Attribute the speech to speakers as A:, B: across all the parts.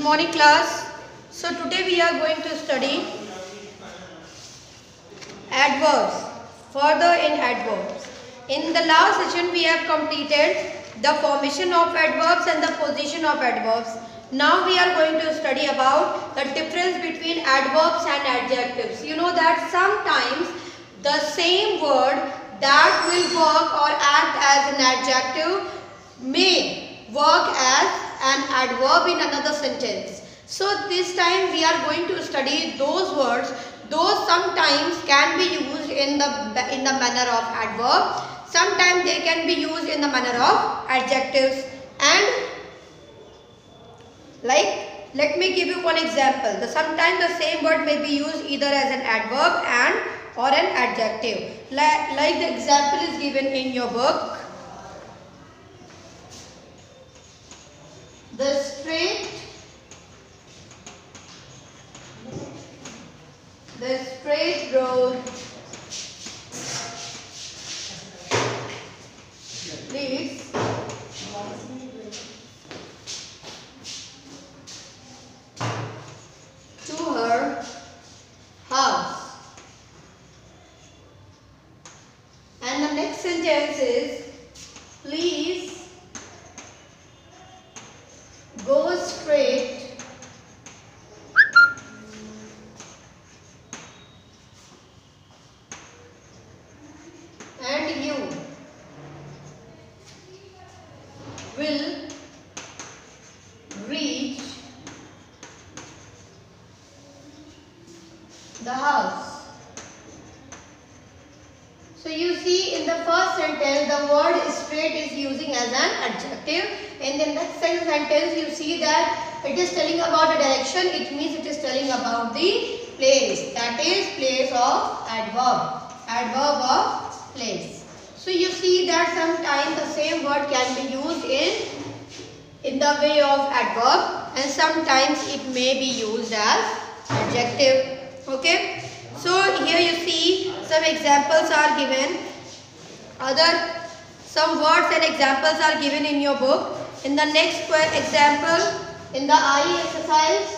A: morning class. So today we are going to study adverbs, further in adverbs. In the last session we have completed the formation of adverbs and the position of adverbs. Now we are going to study about the difference between adverbs and adjectives. You know that sometimes the same word that will work or act as an adjective may work as an adverb in another sentence. So this time we are going to study those words. Those sometimes can be used in the manner of adverb. Sometimes they can be used in the manner of adjectives. And like, let me give you one example. Sometimes the same word may be used either as an adverb and or an adjective. Like the example is given in your book. The straight road leads to her house. And the next sentence is, please go straight and you will reach the house. So you see, in the first sentence the word straight is using as an adjective. In the next sentence you see that it is telling about the direction. It means it is telling about the place. That is place of adverb. Adverb of place. So you see that sometimes the same word can be used in the way of adverb, and sometimes it may be used as adjective. Okay. So here you see some examples are given. Some words and examples are given in your book. In the next example, in the I exercise,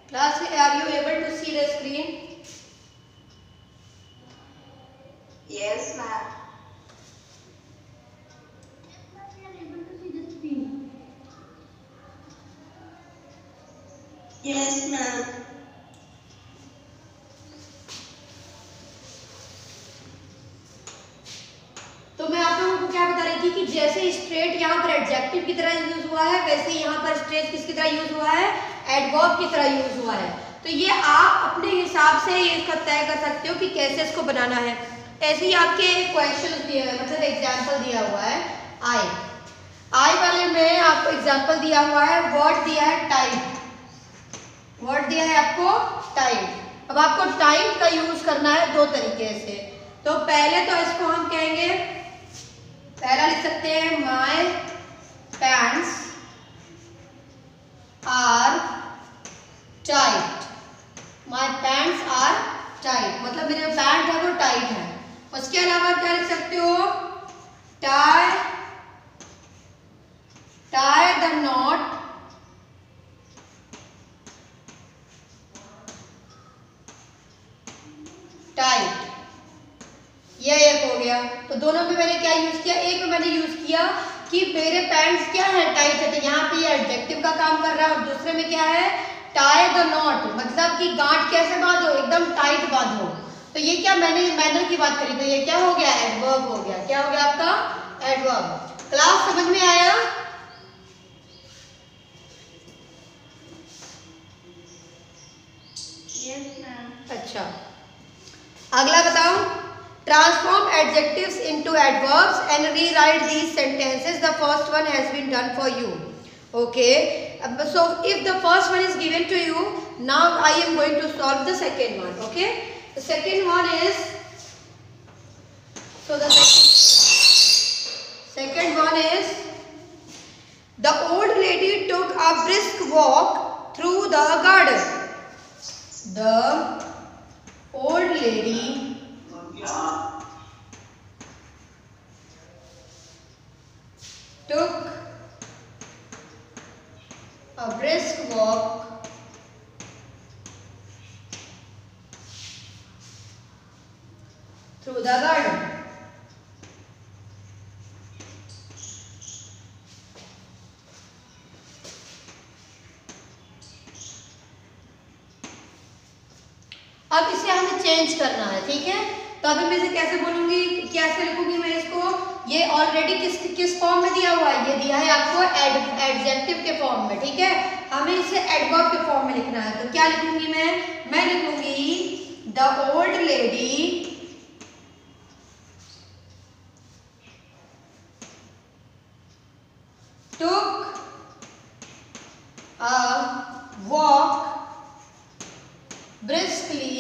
A: class, are you able to see the screen?
B: Yes, ma'am. Yes, ma'am.
A: तो मैं आप लोगों को क्या बता रही थी कि जैसे स्ट्रेट यहाँ पर एडजेक्टिव की तरह यूज हुआ है, वैसे यहाँ पर स्ट्रेट किसकी तरह यूज हुआ है? एडवर्ब की तरह यूज हुआ है। तो ये आप अपने हिसाब से इसका तय कर सकते हो कि कैसे इसको बनाना है। ऐसे ही आपके क्वेश्चन दिए हुए, मतलब एग्जाम्पल दिया हुआ है आई वाले में आपको एग्जाम्पल दिया हुआ है, वर्ड दिया है टाइट, वर्ड दिया है आपको टाइट। अब आपको टाइट का यूज करना है दो तरीके से। तो पहले तो इसको हम कहेंगे, पहला लिख सकते हैं my pants are tight. My pants are tight मतलब मेरे पैंट है वो टाइट है। उसके अलावा क्या लिख सकते हो? Tie the not tight. ये एक हो गया। तो दोनों में मैंने क्या यूज किया? एक में मैंने यूज किया कि कि मेरे पैंट्स क्या है, टाइट है, तो यहाँ पे एडजेक्टिव का काम कर रहा है। और दूसरे में क्या है, टाई द नॉट, मतलब कि गांठ कैसे बांधो, एकदम टाइट बांधो। तो ये क्या, मैंने मैनर की बात करी, तो ये क्या हो गया, एडवर्ब हो गया। क्या हो गया आपका, एडवर्ब। क्लास समझ में आया?
B: Yes, ma'am.
A: अच्छा, अगला बताओ। Transform adjectives into adverbs and rewrite these sentences. The first one has been done for you. Okay, so if the first one is given to you, now I am going to solve the second one. Okay, the second one is, so the second one is, the old lady took a brisk walk through the garden. The old lady took a brisk walk through the garden. अब इसे हमें change करना है, ठीक है। तो अभी मैं इसे कैसे बोलूंगी, कैसे लिखूंगी मैं इसको, ये ऑलरेडी किस फॉर्म में दिया हुआ है, ये दिया है आपको एडजेक्टिव के फॉर्म में, ठीक है। हमें इसे एडवर्ब के फॉर्म में लिखना है। तो क्या लिखूंगी मैं लिखूंगी the old lady took a walk briskly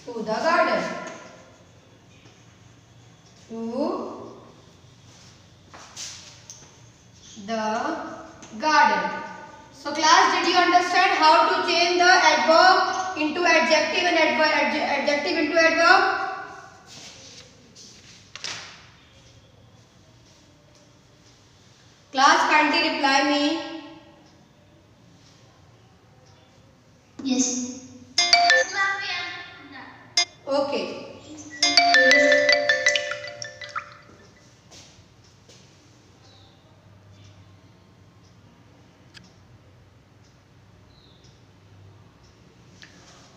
A: to the garden. To the garden. So class, did you understand how to change the adverb into adjective and adjective into adverb? Class, kindly reply me.
B: Yes.
A: Okay.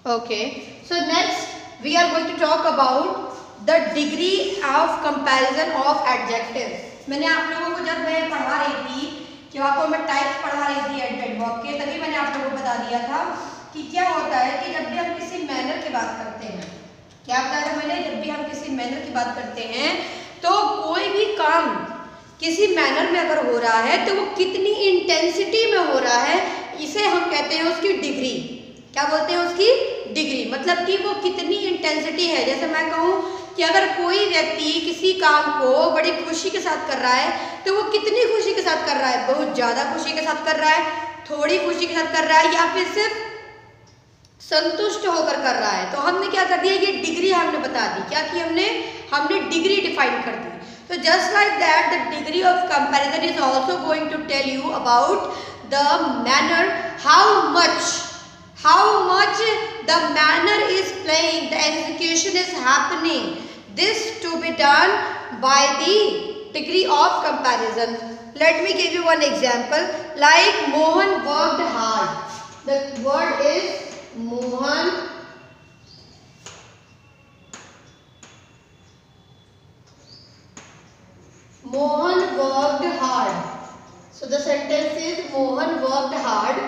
A: Okay. So next we are going to talk about the degree of comparison of adjectives. मैंने आप लोगों को जब मैं पढ़ा रही थी, कि आपको मैं टाइप्स पढ़ा रही थी एडवर्ब के, तभी मैंने आप लोगों को बता दिया था कि क्या होता है कि जब भी हम किसी मैनर की बात करते हैं, क्या बताया था मैंने, जब भी हम किसी मैनर की बात करते हैं तो कोई भी काम किसी मैनर में अगर हो रहा है तो वो कितनी इंटेंसिटी में हो रहा है, इसे हम कहते हैं उसकी डिग्री। क्या बोलते हैं, उसकी डिग्री, मतलब कि वो कितनी इंटेंसिटी है। जैसे मैं कहूँ कि अगर कोई व्यक्ति किसी काम को बड़ी खुशी के साथ कर रहा है तो वो कितनी खुशी के साथ कर रहा है, बहुत ज़्यादा खुशी के साथ कर रहा है, थोड़ी खुशी के साथ कर रहा है, या फिर सिर्फ संतुष्ट होकर कर रहा है। तो हमने क्या कर दिया, ये डिग्री हमने बता दी। क्या कि हमने डिग्री डिफाइन कर दी। तो just like that the degree of comparison is also going to tell you about the manner, how much the manner is playing, the execution is happening. This to be done by the degree of comparison. Let me give you one example. Like Mohan worked hard. The word is Mohan worked hard. So the sentence is Mohan worked hard.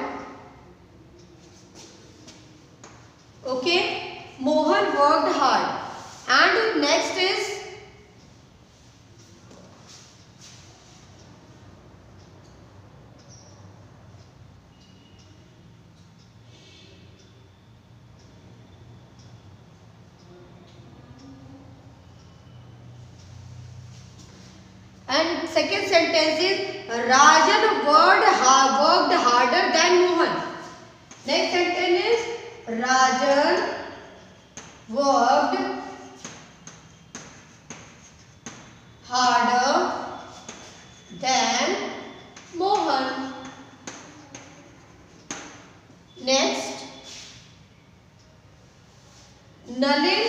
A: Okay, Mohan worked hard. And next is and second sentence is Rajan worked harder than Mohan. Next sentence is Rajan worked harder than Mohan. Next, Nalin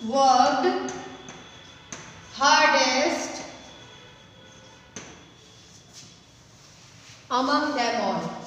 A: worked hardest among them all.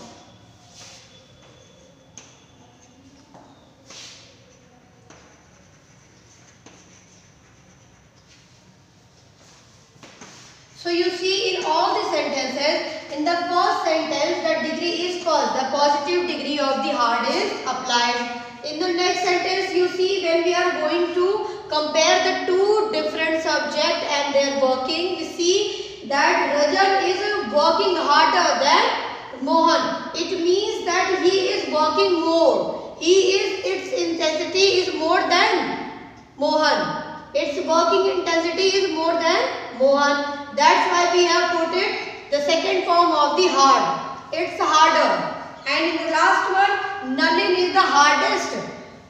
A: So you see in all the sentences, in the first sentence the degree is first, the positive degree of the hard is applied. In the next sentence you see when we are going to compare the two different subjects and their working, we see that Rajan is working harder than Mohan. It means that he is working more. Its intensity is more than Mohan. Its working intensity is more than Mohan. That's why we have put it the second form of the hard. It's harder. And in the last one, Nalin is the hardest.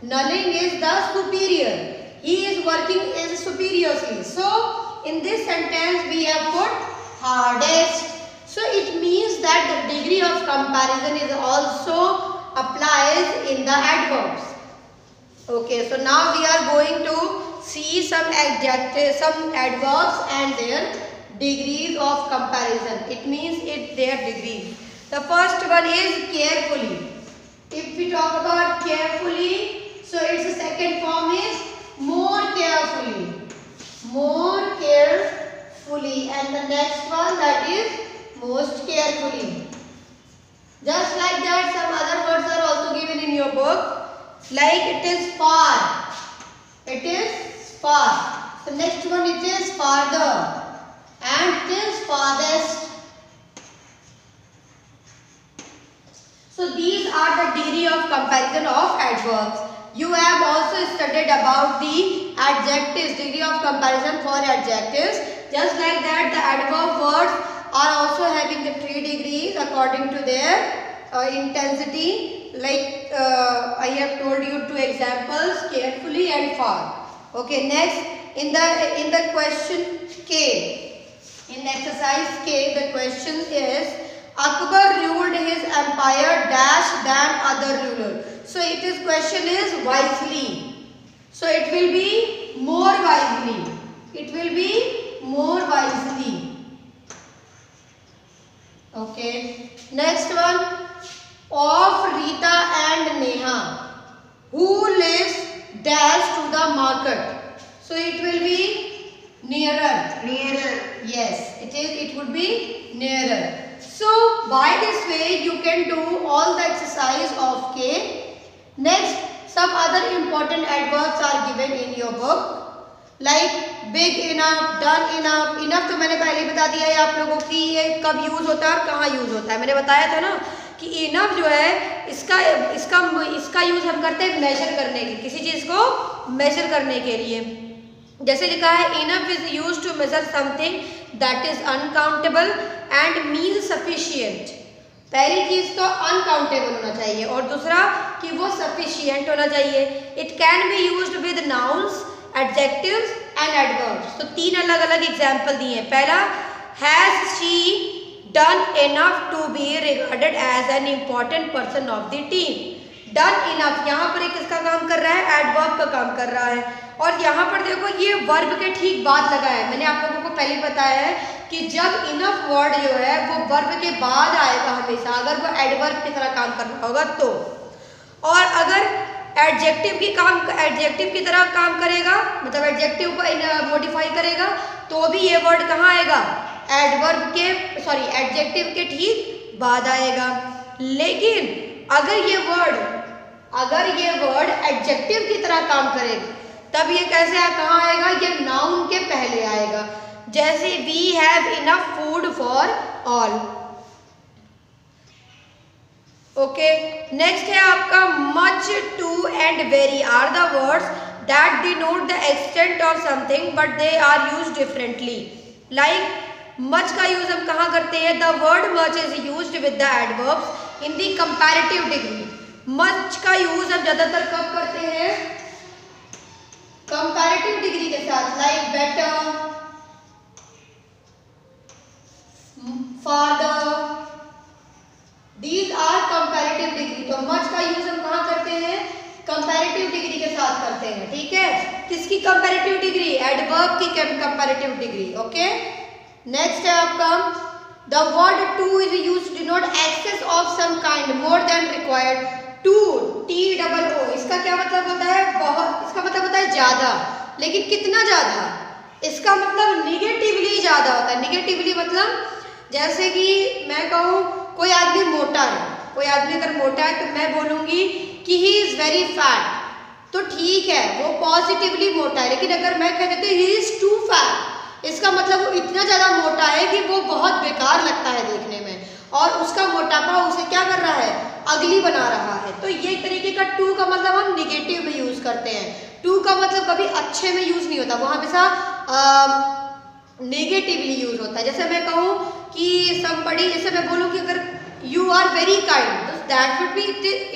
A: Nalin is the superior. He is working as superiorly. So in this sentence we have put hardest. So it means that the degree of comparison is also applies in the adverbs. Okay, so now we are going to see some adjectives, some adverbs and their degrees of comparison. It means their degrees. The first one is carefully. If we talk about carefully, so its second form is more carefully. More carefully. And the next one, that is most carefully. Just like that, some other words are also given in your book. Like it is far. It is far. So next one, it is farther. And it is farthest. So these are the degree of comparison of adverbs. You have also studied about the adjectives, degree of comparison for adjectives. Just like that, the adverb words are also having the 3 degrees according to their intensity. Like I have told you 2 examples, carefully and far. Okay, next in the question K. In exercise K, the question is, Akbar ruled his empire dash than other ruler. So its question is wisely. So it will be more wisely. It will be more wisely. Okay. Next one, of Rita and Neha, who lives dash to the market. So it will be nearer. Nearer. Yes, it would be nearer. So by this way you can do all the exercise of K. Next, some other important adverbs are given in your book. Like big enough, done enough. Enough तो मैंने पहले बता दिया है आप लोगों की ये कब यूज होता है और कहाँ यूज होता है. मैंने बताया था ना कि इनफ जो है इसका यूज हम करते हैं मेजर करने के, किसी चीज को मेजर करने के लिए. जैसे लिखा है enough is use to measure something that is uncountable and means sufficient. पहली चीज तो अनकाउंटेबल होना चाहिए और दूसरा कि वो सफिशिएंट होना चाहिए. It can be used with nouns, adjectives and adverbs. तो 3 अलग अलग एग्जाम्पल दिए हैं. पहला, has she done enough to be regarded as an important person of the team. Done enough यहाँ पर किसका काम कर रहा है? एडवर्ब का काम कर रहा है. और यहाँ पर देखो ये वर्ब के ठीक बाद लगा है. मैंने आप लोगों को पहले बताया है कि जब इनफ वर्ड जो है वो वर्ब के बाद आएगा हमेशा, अगर वो एडवर्ब की तरह काम कर रहा होगा तो. और अगर एडजेक्टिव की तरह काम करेगा, मतलब एडजेक्टिव को मॉडिफाई करेगा, तो भी ये वर्ड कहाँ आएगा? एडजेक्टिव के ठीक बाद आएगा. लेकिन अगर ये वर्ड एडजेक्टिव की तरह काम करेगा तब ये कैसे कहाँ आएगा? ये नाउन के पहले आएगा. जैसे we have enough food for all. Okay, next है आपका much, too and very are the words that denote the extent of something but they are used differently. Like much का यूज हम कहाँ करते हैं? The word much is used with the adverbs in the comparative degree. Much का use हम ज्यादातर कब करते हैं? कंपैरेटिव डिग्री के साथ. Like better, farther, these are comparative degree. तो मच का यूज हम कहाँ करते हैं? कंपैरेटिव डिग्री के साथ करते हैं. ठीक है, किसकी कंपैरेटिव डिग्री, एडवर्ब की कंपैरेटिव डिग्री। ओके, नेक्स्ट है आपका the word too is used to denote excess of some kind more than required. Too, TOO, इसका क्या मतलब होता है? बहुत, इसका मतलब होता है ज्यादा, लेकिन कितना ज्यादा? इसका मतलब निगेटिवली ज्यादा होता है। निगेटिवली मतलब जैसे कि मैं कहूँ कोई आदमी मोटा है, कोई आदमी अगर मोटा है तो मैं बोलूँगी कि ही इज़ वेरी फैट, तो ठीक है वो पॉजिटिवली मोटा है। लेकिन अगर मैं कह देती हूँ ही इज़ टू फैट, इसका मतलब वो इतना ज़्यादा मोटा है कि वो बहुत बेकार लगता है देखने में, और उसका मोटापा उसे क्या कर रहा है? अगली बना रहा है। तो ये तरीके का टू का मतलब हम निगेटिव में यूज़ करते हैं। टू का मतलब कभी अच्छे में यूज़ नहीं होता, वो हमेशा नेगेटिवली यूज होता है। जैसे मैं कहूँ कि somebody, जैसे मैं बोलूँ कि अगर you are very kind, that would be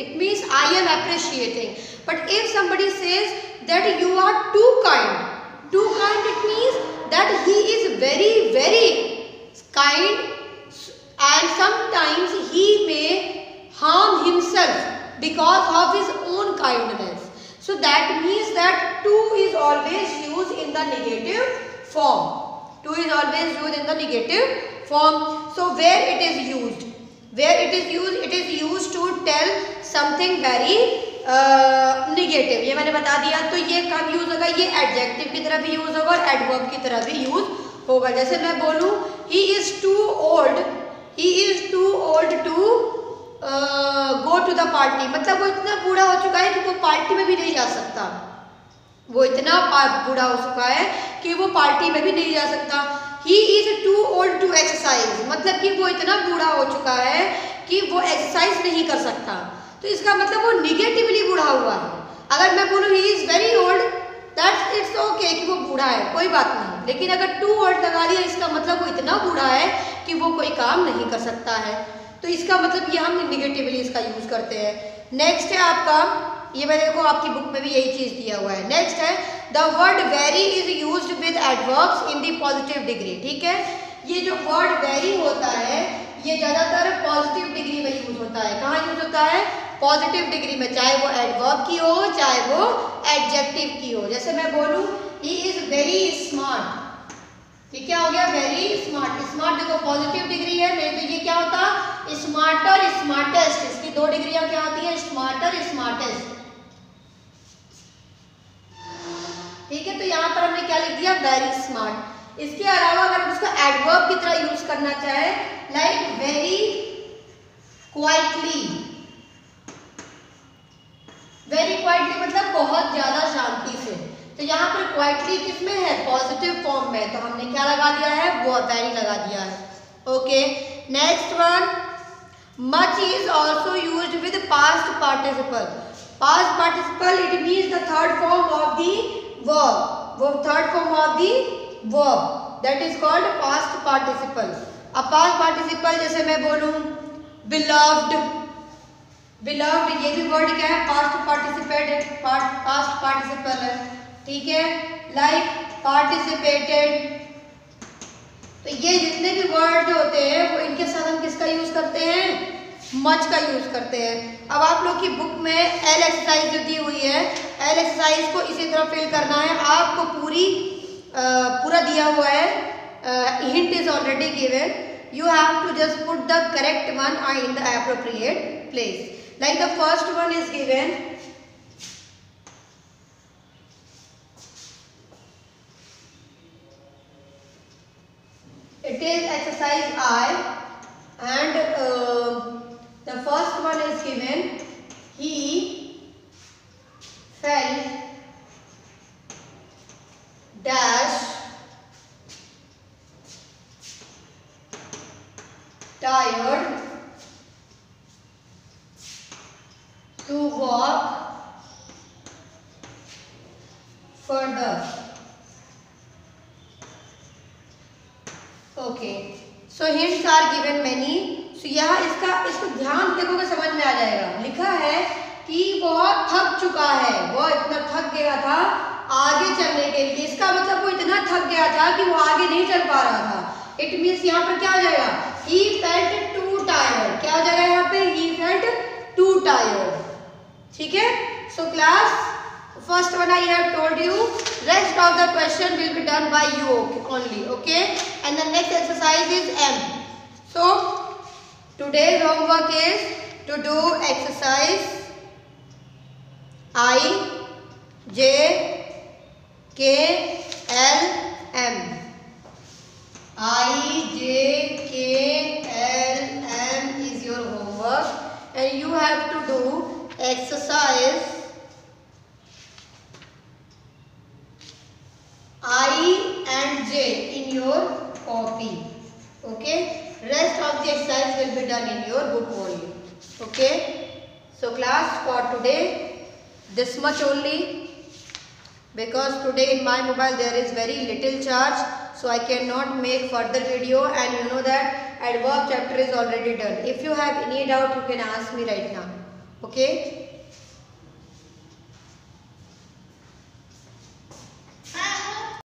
A: it means I am appreciating. But if somebody says that you are too kind it means that he is very very kind and sometimes he may harm himself because of his own kindness. So that means that too is always used in the negative form. Two is always used in the negative form. So where it is used? Where it is used? It is used to tell something very negative. ये मैंने बता दिया। तो ये कब use होगा? ये adjective की तरह भी यूज होगा और एडवर्ब की तरह भी यूज होगा। जैसे मैं बोलूँ he is too old to go to the party, मतलब वो इतना बूढ़ा हो चुका है कि वो पार्टी में भी नहीं जा सकता। वो इतना बूढ़ा हो चुका है कि वो पार्टी में भी नहीं जा सकता। He is too old to exercise, मतलब कि वो इतना बूढ़ा हो चुका है कि वो एक्सरसाइज नहीं कर सकता। तो इसका मतलब वो निगेटिवली बूढ़ा हुआ है। अगर मैं बोलूँ he is very old, that's it's okay कि वो बूढ़ा है, कोई बात नहीं। लेकिन अगर too old लगा दिया, इसका मतलब वो इतना बूढ़ा है कि वो कोई काम नहीं कर सकता है। तो इसका मतलब ये हम निगेटिवली इसका यूज करते हैं। नेक्स्ट है आपका, ये मैंने देखो आपकी बुक में भी यही चीज दिया हुआ है। नेक्स्ट है the word very is used with adverbs in the positive degree. ठीक है, ये जो वर्ड वेरी होता है ये ज्यादातर पॉजिटिव डिग्री में यूज होता है। कहाँ यूज होता है? पॉजिटिव डिग्री में, चाहे वो एडवर्ब की हो चाहे वो एडजेक्टिव की हो। जैसे मैं बोलूँ ही इज वेरी स्मार्ट, ये क्या हो गया? Very smart. स्मार्ट देखो पॉजिटिव डिग्री है, नहीं तो ये क्या होता? Smarter, smartest. इसकी दो डिग्रियां क्या होती है? Smarter, smartest. ठीक है, तो यहाँ पर हमने क्या लिख दिया? Very smart. इसके अलावा अगर उसका एडवर्ब की तरह यूज करना चाहे, like very quietly. Very quietly मतलब बहुत ज्यादा शांति से। तो यहाँ पर क्वाइटली किसमें है? पॉजिटिव फॉर्म में। तो हमने क्या लगा दिया है? वो वेरी लगा दिया है। Okay, next one, much is also used with past participle. Past participle it means the third form of the verb. वो third form of the verb that is called past participle. अब past participle जैसे मैं बोलूँ beloved, beloved ये भी word क्या है? Past participle है। ठीक है, लाइक पार्टिसिपेटेड। तो ये जितने भी वर्ड जो होते हैं वो इनके साथ हम किसका यूज करते हैं? मच का यूज करते हैं। अब आप लोग की बुक में एल एक्सरसाइज जो दी हुई है, एल एक्सरसाइज को इसी तरह फिल करना है। आपको पूरा दिया हुआ है, hint is already given. You have to just put the correct one in the appropriate place. Like the first one is given, it is exercise I, and the first one is given, he felt dash tired to walk further. Okay, so hints are given many. So यहाँ इसको ध्यान देखोगे समझ में आ जाएगा। लिखा है कि वह थक चुका है, वह इतना थक गया था आगे चलने के लिए। इसका मतलब वो इतना थक गया था कि वो आगे नहीं चल पा रहा था। इट मीन्स यहाँ पर क्या हो जाएगा? He felt to tired. क्या हो जाएगा यहाँ पे? He felt to tired. ठीक है, so class first one I have told you Rest of the question will be done by you only, okay? And the next exercise is M. So, today's homework is to do exercise I, J, K, L, M. I, J, K, L, M is your homework, and you have to do exercise I and J in your copy. Okay. Rest of the exercise will be done in your book only. Okay. So class, for today this much only, because today in my mobile there is very little charge, so I cannot make further video, and you know that adverb chapter is already done. If you have any doubt, you can ask me right now. Okay.